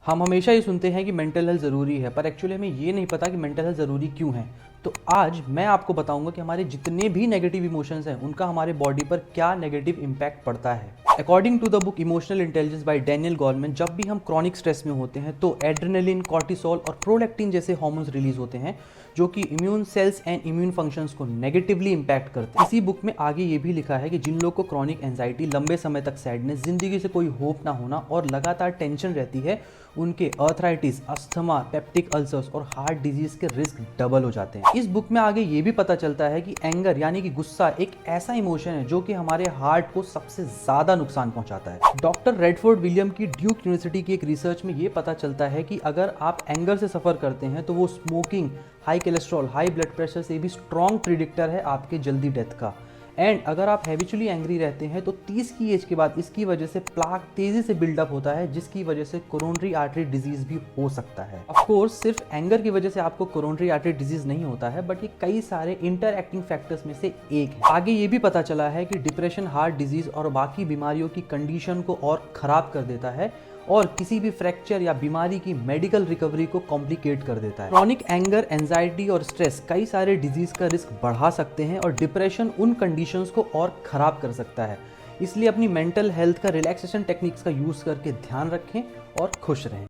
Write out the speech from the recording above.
हम हमेशा ये सुनते हैं कि मेंटल हेल्थ ज़रूरी है, पर एक्चुअली हमें ये नहीं पता कि मेंटल हेल्थ ज़रूरी क्यों है। तो आज मैं आपको बताऊंगा कि हमारे जितने भी नेगेटिव इमोशंस हैं उनका हमारे बॉडी पर क्या नेगेटिव इम्पैक्ट पड़ता है। According to the book emotional intelligence by Daniel Goleman, जब भी हम क्रॉनिक स्ट्रेस में होते हैं तो एड्रेनलिन, कॉर्टिसोल और प्रोलैक्टिन जैसे हार्मोन्स रिलीज होते हैं जो कि immune cells and immune functions को नेगेटिवली इंपैक्ट करते हैं। इसी बुक में आगे ये भी लिखा है कि जिन लोगों को क्रॉनिक एंजाइटी, लंबे समय तक सैडनेस, जिंदगी से कोई होप ना होना और लगातार टेंशन रहती है, उनके अर्थराइटिस, अस्थमा, पेप्टिक अल्सर्स और हार्ट डिजीज के रिस्क डबल हो जाते हैं। इस बुक में आगे ये भी पता चलता है कि एंगर यानी कि गुस्सा एक ऐसा इमोशन है जो कि हमारे हार्ट को सबसे ज्यादा नुकसान पहुंचाता है। डॉक्टर रेडफोर्ड विलियम की ड्यूक यूनिवर्सिटी की एक रिसर्च में ये पता चलता है कि अगर आप एंगर से सफर करते हैं तो वो smoking, high cholesterol, high blood pressure से भी स्ट्रॉन्ग प्रिडिक्टर है आपके जल्दी डेथ का। एंड अगर आप हैबिचुअली एंग्री रहते हैं तो 30 की एज के बाद इसकी वजह से प्लाक तेजी से बिल्डअप होता है, जिसकी वजह से कोरोनरी आर्टरी डिजीज भी हो सकता है। ऑफ कोर्स सिर्फ एंगर की वजह से आपको कोरोनरी आर्टरी डिजीज नहीं होता है, बट ये कई सारे इंटरएक्टिंग फैक्टर्स में से एक है। आगे ये भी पता चला है कि डिप्रेशन, हार्ट डिजीज और बाकी बीमारियों की कंडीशन को और खराब कर देता है और किसी भी फ्रैक्चर या बीमारी की मेडिकल रिकवरी को कॉम्प्लिकेट कर देता है। क्रॉनिक एंगर, एंजाइटी और स्ट्रेस कई सारे डिजीज का रिस्क बढ़ा सकते हैं और डिप्रेशन उन कंडीशंस को और खराब कर सकता है। इसलिए अपनी मेंटल हेल्थ का रिलैक्सेशन टेक्निक्स का यूज करके ध्यान रखें और खुश रहें।